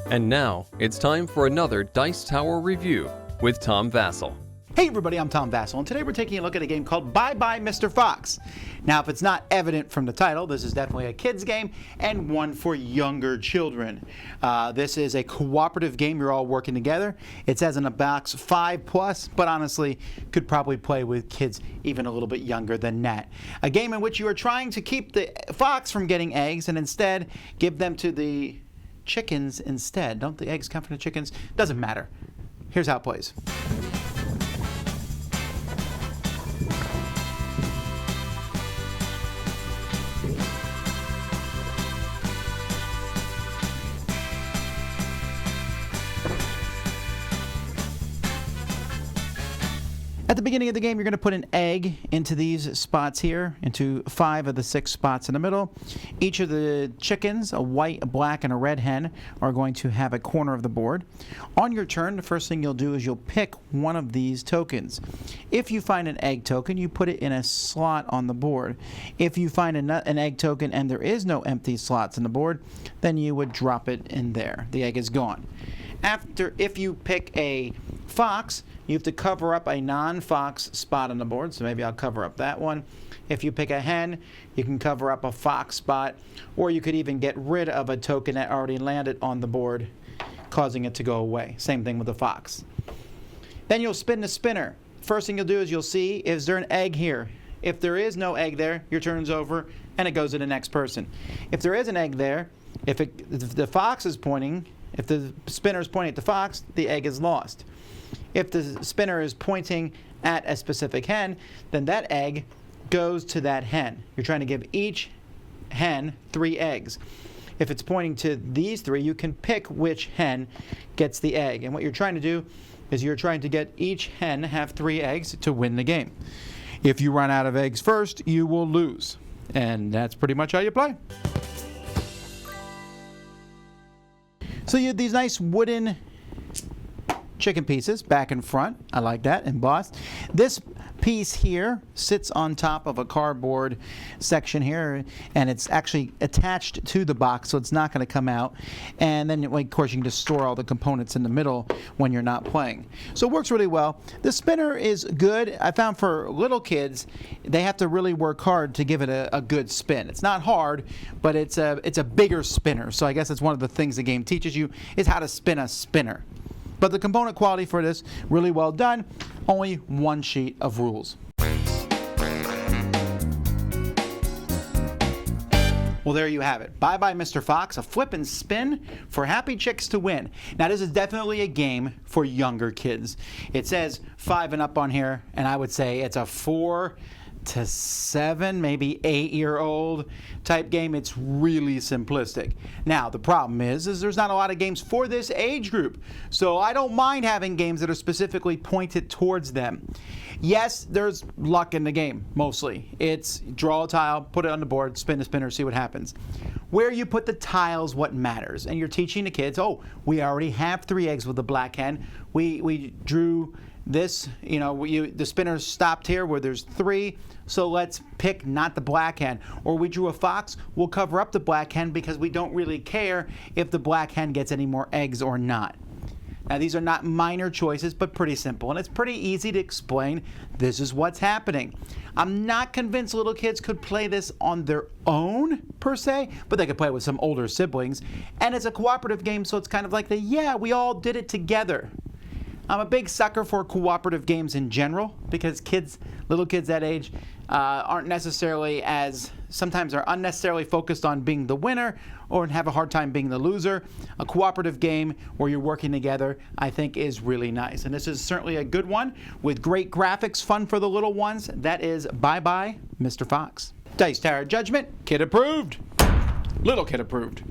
And now, it's time for another Dice Tower review with Tom Vasel. Hey everybody, I'm Tom Vasel, and today we're taking a look at a game called Bye Bye Mr. Fox. Now, if it's not evident from the title, this is definitely a kid's game and one for younger children. This is a cooperative game. You're all working together. It says in the box 5+, but honestly, could probably play with kids even a little bit younger than that. A game in which you are trying to keep the fox from getting eggs and instead give them to the chickens instead. Don't the eggs come from the chickens? Doesn't matter. Here's how it plays. At the beginning of the game, you're going to put an egg into these spots here, into 5 of the 6 spots in the middle. Each of the chickens, a white, a black, and a red hen, are going to have a corner of the board. On your turn, the first thing you'll do is you'll pick one of these tokens. If you find an egg token, you put it in a slot on the board. If you find an egg token and there is no empty slots on the board, then you would drop it in there. The egg is gone. If you pick a fox, you have to cover up a non-fox spot on the board, so maybe I'll cover up that one. If you pick a hen, you can cover up a fox spot, or you could even get rid of a token that already landed on the board, causing it to go away. Same thing with the fox. Then you'll spin the spinner. First thing you'll do is you'll see, is there an egg here? If there is no egg there, your turn's over, and it goes to the next person. If there is an egg there, if the fox is pointing, if the spinner is pointing at the fox, the egg is lost. If the spinner is pointing at a specific hen, then that egg goes to that hen. You're trying to give each hen 3 eggs. If it's pointing to these 3, you can pick which hen gets the egg. And what you're trying to do is you're trying to get each hen have 3 eggs to win the game. If you run out of eggs first, you will lose. And that's pretty much how you play. So you have these nice wooden chicken pieces back and front. I like that, embossed. This piece here sits on top of a cardboard section here, and it's actually attached to the box, so it's not going to come out. And then, of course, you can just store all the components in the middle when you're not playing. So it works really well. The spinner is good. I found for little kids, they have to really work hard to give it a good spin. It's not hard, but it's a bigger spinner. So I guess it's one of the things the game teaches you is how to spin a spinner. But the component quality for this, really well done. Only 1 sheet of rules. Well, there you have it. Bye Bye Mr. Fox, a flip and spin for happy chicks to win. Now, this is definitely a game for younger kids. It says 5 and up on here, and I would say it's a 4 to 7, maybe 8-year-old type game. It's really simplistic. Now, the problem is there's not a lot of games for this age group. So I don't mind having games that are specifically pointed towards them. Yes, there's luck in the game, mostly. It's draw a tile, put it on the board, spin the spinner, see what happens. Where you put the tiles, what matters. And you're teaching the kids, oh, we already have 3 eggs with the black hen. We drew this, the spinner stopped here where there's 3, so let's pick not the black hen. Or we drew a fox, we'll cover up the black hen because we don't really care if the black hen gets any more eggs or not. Now, these are not minor choices, but pretty simple, and it's pretty easy to explain. This is what's happening. I'm not convinced little kids could play this on their own, per se, but they could play with some older siblings. And it's a cooperative game, so it's kind of like we all did it together. I'm a big sucker for cooperative games in general because little kids that age aren't necessarily sometimes are unnecessarily focused on being the winner or have a hard time being the loser. A cooperative game where you're working together, I think, is really nice. And this is certainly a good one with great graphics, fun for the little ones. That is Bye Bye Mr. Fox. Dice Tower Judgment, kid approved. Little kid approved.